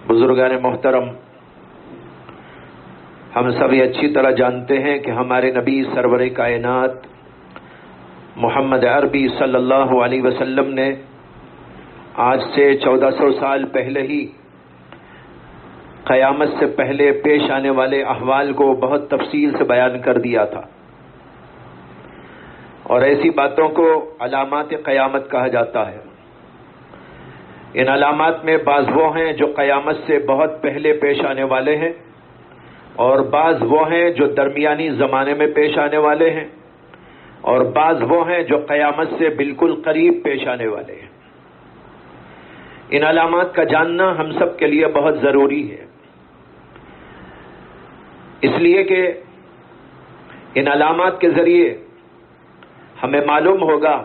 بزرگان محترم، ہم سب یہ اچھی طرح جانتے ہیں کہ ہمارے نبی سرور کائنات محمد عربی صلی اللہ علیہ وسلم نے آج سے 1400 سال پہلے ہی قیامت سے پہلے پیش آنے والے احوال کو بہت تفصیل سے بیان کر دیا تھا، اور ایسی باتوں کو علامات قیامت کہا جاتا ہے۔ ان علامات میں بعض وہ ہیں جو قیامت سے بہت پہلے پیش آنے والے ہیں، اور بعض وہ ہیں جو درمیانی زمانے میں پیش آنے والے ہیں، اور بعض وہ ہیں جو قیامت سے بالکل قریب پیش آنے والے ہیں۔ ان علامات کا جاننا ہم سب کے لیے بہت ضروری ہے، اس لیے کہ ان علامات کے ذریعے ہمیں معلوم ہوگا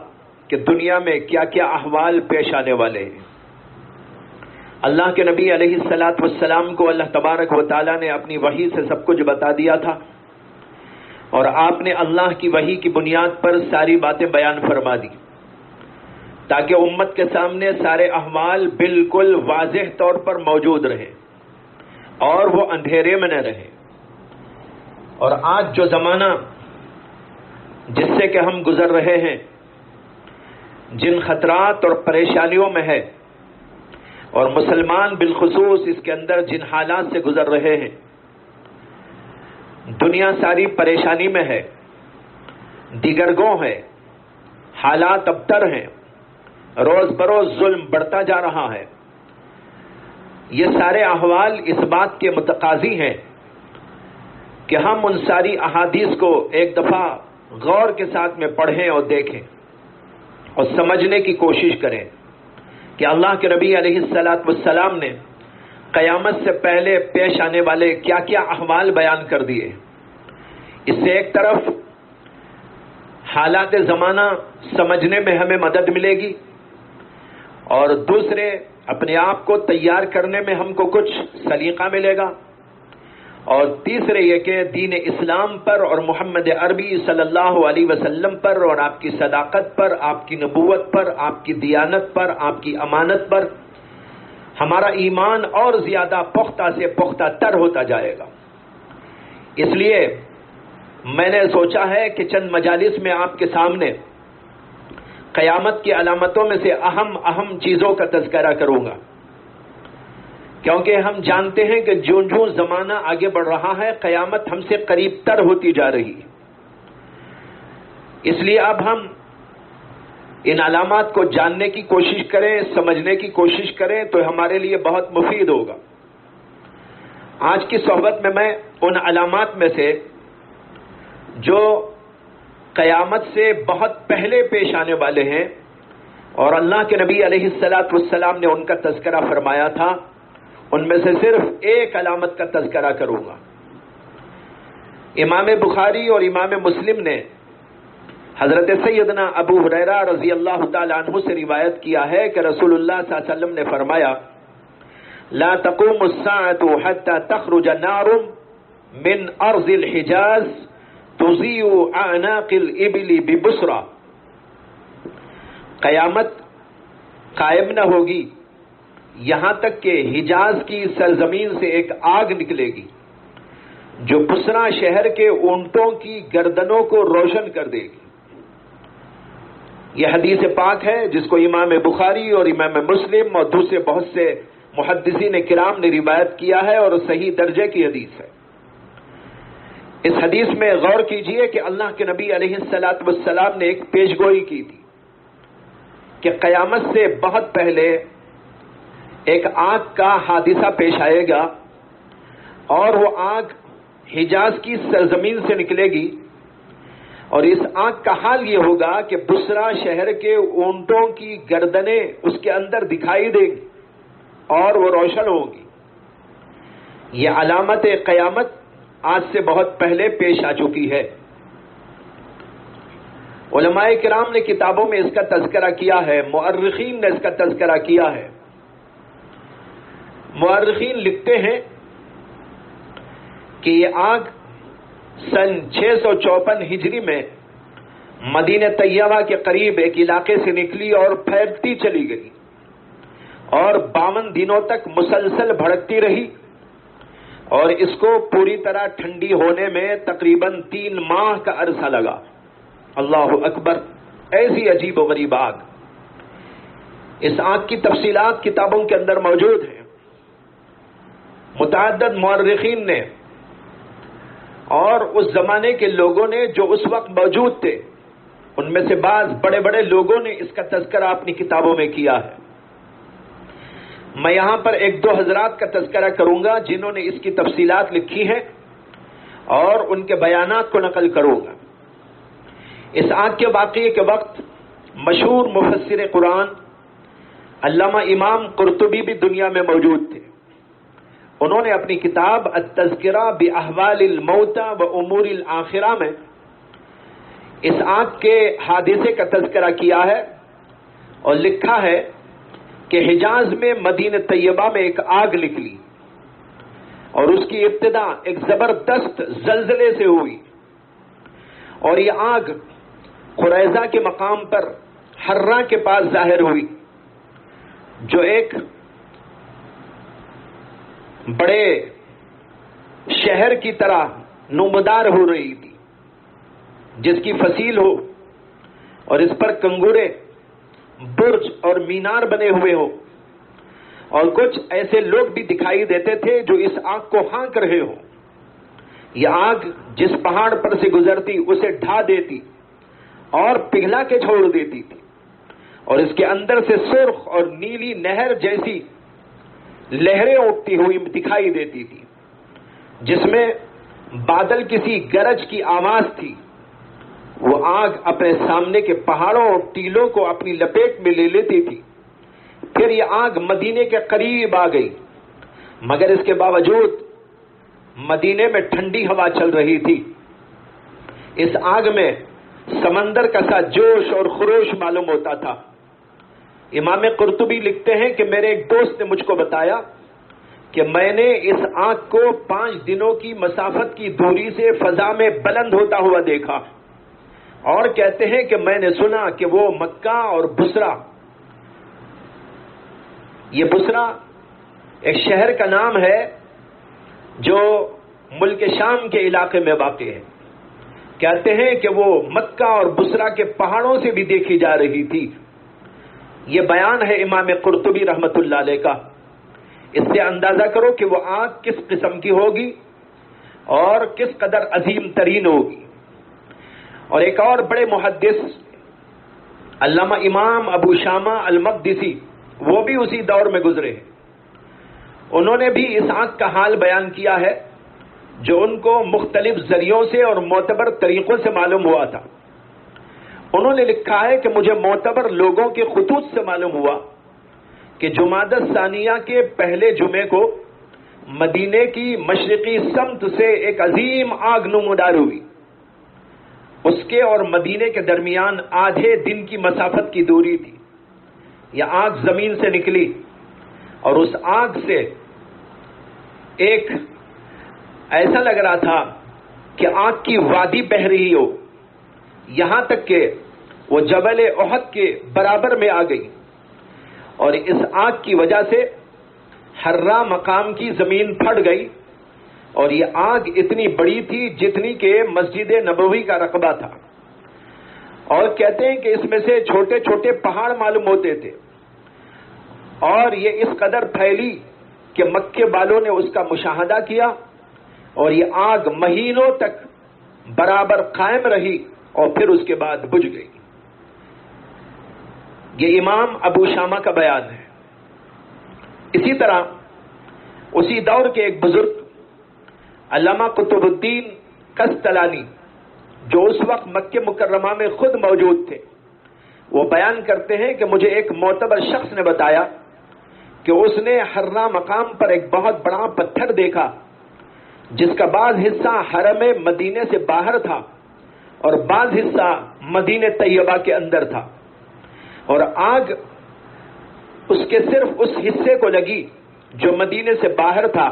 کہ دنیا میں کیا کیا احوال پیش آنے والے ہیں۔ اللہ کے نبی علیہ الصلاۃ والسلام کو اللہ تبارک و تعالیٰ نے اپنی وحی سے سب کچھ بتا دیا تھا، اور آپ نے اللہ کی وحی کی بنیاد پر ساری باتیں بیان فرما دی تاکہ امت کے سامنے سارے احوال بالکل واضح طور پر موجود رہے اور وہ اندھیرے میں نہ رہے۔ اور آج جو زمانہ جس سے کہ ہم گزر رہے ہیں، جن خطرات اور پریشانیوں میں ہے، اور مسلمان بالخصوص اس کے اندر جن حالات سے گزر رہے ہیں، دنیا ساری پریشانی میں ہے، دیگرگوں ہے، حالات ابتر ہیں، روز بروز ظلم بڑھتا جا رہا ہے۔ یہ سارے احوال اس بات کے متقاضی ہیں کہ ہم ان ساری احادیث کو ایک دفعہ غور کے ساتھ میں پڑھیں اور دیکھیں اور سمجھنے کی کوشش کریں کہ اللہ کے نبی علیہ الصلاۃ والسلام نے قیامت سے پہلے پیش آنے والے کیا کیا احوال بیان کر دیے۔ اس سے ایک طرف حالات زمانہ سمجھنے میں ہمیں مدد ملے گی، اور دوسرے اپنے آپ کو تیار کرنے میں ہم کو کچھ سلیقہ ملے گا، اور تیسرے یہ کہ دین اسلام پر اور محمد عربی صلی اللہ علیہ وسلم پر اور آپ کی صداقت پر، آپ کی نبوت پر، آپ کی دیانت پر، آپ کی امانت پر ہمارا ایمان اور زیادہ پختہ سے پختہ تر ہوتا جائے گا۔ اس لیے میں نے سوچا ہے کہ چند مجالس میں آپ کے سامنے قیامت کی علامتوں میں سے اہم چیزوں کا تذکرہ کروں گا، کیونکہ ہم جانتے ہیں کہ جوں جوں زمانہ آگے بڑھ رہا ہے، قیامت ہم سے قریب تر ہوتی جا رہی ہے۔ اس لیے اب ہم ان علامات کو جاننے کی کوشش کریں، سمجھنے کی کوشش کریں تو ہمارے لیے بہت مفید ہوگا۔ آج کی صحبت میں ان علامات میں سے جو قیامت سے بہت پہلے پیش آنے والے ہیں اور اللہ کے نبی علیہ الصلاۃ والسلام نے ان کا تذکرہ فرمایا تھا، ان میں سے صرف ایک علامت کا تذکرہ کروں گا۔ امام بخاری اور امام مسلم نے حضرت سیدنا ابو ہریرہ رضی اللہ تعالی عنہ سے روایت کیا ہے کہ رسول اللہ صلی اللہ علیہ وسلم نے فرمایا، لا تقوم الساعة حتى تخرج نار من ارض الحجاز تضيء اعناق الابل ببصرى۔ قیامت قائم نہ ہوگی یہاں تک کہ حجاز کی سرزمین سے ایک آگ نکلے گی جو بصرہ شہر کے اونٹوں کی گردنوں کو روشن کر دے گی۔ یہ حدیث پاک ہے جس کو امام بخاری اور امام مسلم اور دوسرے بہت سے محدثین کرام نے روایت کیا ہے، اور صحیح درجے کی حدیث ہے۔ اس حدیث میں غور کیجئے کہ اللہ کے نبی علیہ الصلاۃ والسلام نے ایک پیشگوئی کی تھی کہ قیامت سے بہت پہلے ایک آگ کا حادثہ پیش آئے گا، اور وہ آگ حجاز کی سرزمین سے نکلے گی، اور اس آگ کا حال یہ ہوگا کہ بصرہ شہر کے اونٹوں کی گردنیں اس کے اندر دکھائی دیں گی اور وہ روشن ہوگی۔ یہ علامت قیامت آج سے بہت پہلے پیش آ چکی ہے۔ علماء کرام نے کتابوں میں اس کا تذکرہ کیا ہے، مؤرخین نے اس کا تذکرہ کیا ہے۔ مؤرخین لکھتے ہیں کہ یہ آگ سن 654 ہجری میں مدینہ طیبہ کے قریب ایک علاقے سے نکلی اور پھیلتی چلی گئی، اور 52 دنوں تک مسلسل بھڑکتی رہی، اور اس کو پوری طرح ٹھنڈی ہونے میں تقریباً 3 ماہ کا عرصہ لگا۔ اللہ اکبر! ایسی عجیب و غریب آگ۔ اس آگ کی تفصیلات کتابوں کے اندر موجود ہیں۔ متعدد مورخین نے اور اس زمانے کے لوگوں نے جو اس وقت موجود تھے، ان میں سے بعض بڑے بڑے لوگوں نے اس کا تذکرہ اپنی کتابوں میں کیا ہے۔ میں یہاں پر 1-2 حضرات کا تذکرہ کروں گا جنہوں نے اس کی تفصیلات لکھی ہیں اور ان کے بیانات کو نقل کروں گا۔ اس آگ کے واقعے کے وقت مشہور مفسر قرآن علامہ امام قرطبی بھی دنیا میں موجود تھے۔ انہوں نے اپنی کتاب التذکرہ باحوال الموتى وامور الآخرہ میں اس آگ کے حادثے کا تذکرہ کیا ہے اور لکھا ہے کہ حجاز میں مدینہ طیبہ میں ایک آگ نکلی اور اس کی ابتدا ایک زبردست زلزلے سے ہوئی، اور یہ آگ قریظہ کے مقام پر حرہ کے پاس ظاہر ہوئی، جو ایک بڑے شہر کی طرح نمودار ہو رہی تھی، جس کی فصیل ہو اور اس پر کنگورے، برج اور مینار بنے ہوئے ہو، اور کچھ ایسے لوگ بھی دکھائی دیتے تھے جو اس آگ کو ہانک رہے ہوں۔ یہ آگ جس پہاڑ پر سے گزرتی اسے ڈھا دیتی اور پگھلا کے چھوڑ دیتی تھی، اور اس کے اندر سے سرخ اور نیلی نہر جیسی لہریں اٹھتی ہوئی دکھائی دیتی تھی، جس میں بادل کسی گرج کی آواز تھی۔ وہ آگ اپنے سامنے کے پہاڑوں اور ٹیلوں کو اپنی لپیٹ میں لے لیتی تھی۔ پھر یہ آگ مدینے کے قریب آ گئی، مگر اس کے باوجود مدینے میں ٹھنڈی ہوا چل رہی تھی۔ اس آگ میں سمندر کا سا جوش اور خروش معلوم ہوتا تھا۔ امام قرطبی لکھتے ہیں کہ میرے ایک دوست نے مجھ کو بتایا کہ میں نے اس آگ کو 5 دنوں کی مسافت کی دوری سے فضا میں بلند ہوتا ہوا دیکھا، اور کہتے ہیں کہ میں نے سنا کہ وہ مکہ اور بصرہ، یہ بصرہ ایک شہر کا نام ہے جو ملک شام کے علاقے میں واقع ہے، کہتے ہیں کہ وہ مکہ اور بصرہ کے پہاڑوں سے بھی دیکھی جا رہی تھی۔ یہ بیان ہے امام قرطبی رحمت اللہ علیہ کا۔ اس سے اندازہ کرو کہ وہ آگ کس قسم کی ہوگی اور کس قدر عظیم ترین ہوگی۔ اور ایک اور بڑے محدث علامہ امام ابو شامہ المقدسی، وہ بھی اسی دور میں گزرے ہیں، انہوں نے بھی اس آگ کا حال بیان کیا ہے جو ان کو مختلف ذریعوں سے اور معتبر طریقوں سے معلوم ہوا تھا۔ انہوں نے لکھا ہے کہ مجھے معتبر لوگوں کے خطوط سے معلوم ہوا کہ جمادی الثانیہ کے پہلے جمعے کو مدینے کی مشرقی سمت سے ایک عظیم آگ نمودار ہوئی۔ اس کے اور مدینے کے درمیان آدھے دن کی مسافت کی دوری تھی۔ یہ آگ زمین سے نکلی اور اس آگ سے ایک ایسا لگ رہا تھا کہ آگ کی وادی بہہ رہی ہو، یہاں تک کہ وہ جبل احد کے برابر میں آ گئی، اور اس آگ کی وجہ سے حرہ مقام کی زمین پھٹ گئی، اور یہ آگ اتنی بڑی تھی جتنی کہ مسجد نبوی کا رقبہ تھا، اور کہتے ہیں کہ اس میں سے چھوٹے چھوٹے پہاڑ معلوم ہوتے تھے، اور یہ اس قدر پھیلی کہ مکے والوں نے اس کا مشاہدہ کیا، اور یہ آگ مہینوں تک برابر قائم رہی اور پھر اس کے بعد بجھ گئی۔ یہ امام ابو شامہ کا بیان ہے۔ اسی طرح اسی دور کے ایک بزرگ علامہ قطب الدین قسطلانی، جو اس وقت مکہ مکرمہ میں خود موجود تھے، وہ بیان کرتے ہیں کہ مجھے ایک معتبر شخص نے بتایا کہ اس نے حرہ مقام پر ایک بہت بڑا پتھر دیکھا جس کا بعض حصہ حرم مدینے سے باہر تھا اور بعض حصہ مدینہ طیبہ کے اندر تھا، اور آگ اس کے صرف اس حصے کو لگی جو مدینے سے باہر تھا،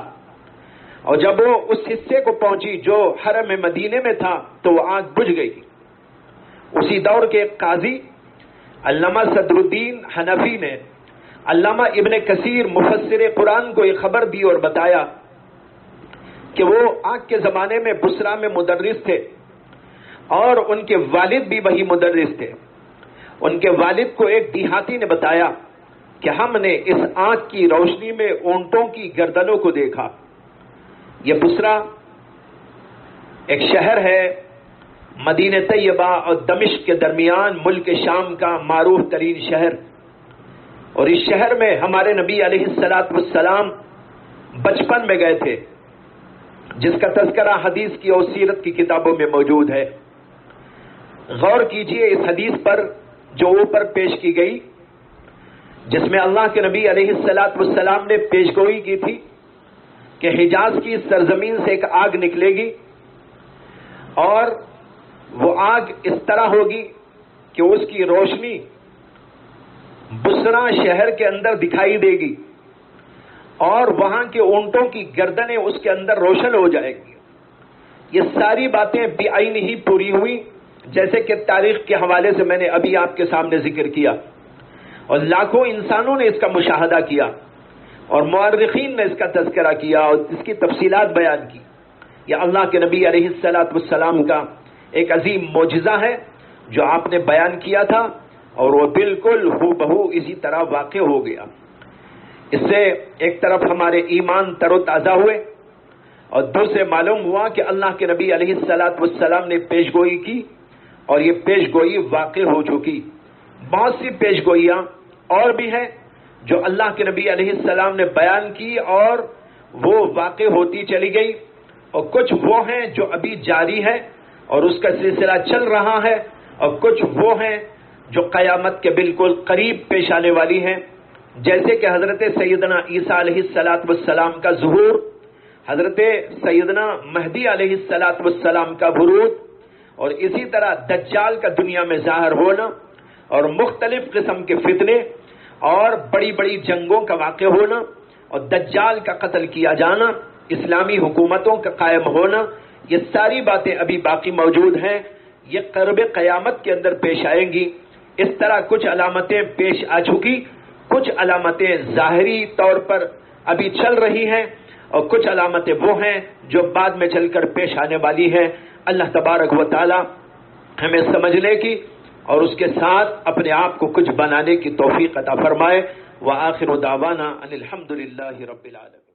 اور جب وہ اس حصے کو پہنچی جو حرم مدینے میں تھا تو وہ آگ بجھ گئی۔ اسی دور کے ایک قاضی علامہ صدر الدین حنفی نے علامہ ابن کثیر مفسر قرآن کو یہ خبر دی اور بتایا کہ وہ آج کے زمانے میں بصرہ میں مدرس تھے اور ان کے والد بھی وہی مدرس تھے. ان کے والد کو ایک دیہاتی نے بتایا کہ ہم نے اس آنکھ کی روشنی میں اونٹوں کی گردنوں کو دیکھا. یہ بصرہ ایک شہر ہے مدینہ طیبہ اور دمشق کے درمیان ملک شام کا معروف ترین شہر، اور اس شہر میں ہمارے نبی علیہ الصلوۃ والسلام بچپن میں گئے تھے، جس کا تذکرہ حدیث کی اور سیرت کی کتابوں میں موجود ہے. غور کیجئے اس حدیث پر جو اوپر پیش کی گئی، جس میں اللہ کے نبی علیہ الصلوۃ والسلام نے پیشگوئی کی تھی کہ حجاز کی سرزمین سے ایک آگ نکلے گی، اور وہ آگ اس طرح ہوگی کہ اس کی روشنی بصرہ شہر کے اندر دکھائی دے گی، اور وہاں کے اونٹوں کی گردنیں اس کے اندر روشن ہو جائیں گی. یہ ساری باتیں بعین ہی پوری ہوئی، جیسے کہ تاریخ کے حوالے سے میں نے ابھی آپ کے سامنے ذکر کیا، اور لاکھوں انسانوں نے اس کا مشاہدہ کیا، اور مورخین نے اس کا تذکرہ کیا اور اس کی تفصیلات بیان کی. یہ اللہ کے نبی علیہ الصلوۃ والسلام کا ایک عظیم معجزہ ہے جو آپ نے بیان کیا تھا، اور وہ بالکل ہو بہو اسی طرح واقع ہو گیا. اس سے ایک طرف ہمارے ایمان تر و تازہ ہوئے، اور دوسرے معلوم ہوا کہ اللہ کے نبی علیہ الصلوۃ والسلام نے پیشگوئی کی، اور یہ پیشگوئی واقع ہو چکی. بہت سی پیشگوئیاں اور بھی ہیں جو اللہ کے نبی علیہ السلام نے بیان کی اور وہ واقع ہوتی چلی گئی، اور کچھ وہ ہیں جو ابھی جاری ہے اور اس کا سلسلہ چل رہا ہے، اور کچھ وہ ہیں جو قیامت کے بالکل قریب پیش آنے والی ہیں، جیسے کہ حضرت سیدنا عیسیٰ علیہ الصلوۃ والسلام کا ظہور، حضرت سیدنا مہدی علیہ الصلوۃ والسلام کا بروز، اور اسی طرح دجال کا دنیا میں ظاہر ہونا، اور مختلف قسم کے فتنے اور بڑی بڑی جنگوں کا واقع ہونا، اور دجال کا قتل کیا جانا، اسلامی حکومتوں کا قائم ہونا. یہ ساری باتیں ابھی باقی موجود ہیں، یہ قرب قیامت کے اندر پیش آئیں گی. اس طرح کچھ علامتیں پیش آ چکی، کچھ علامتیں ظاہری طور پر ابھی چل رہی ہیں، اور کچھ علامتیں وہ ہیں جو بعد میں چل کر پیش آنے والی ہیں. اللہ تبارک و تعالی ہمیں سمجھنے کی اور اس کے ساتھ اپنے آپ کو کچھ بنانے کی توفیق عطا فرمائے. وآخر دعوانا ان الحمد للہ رب العالمین.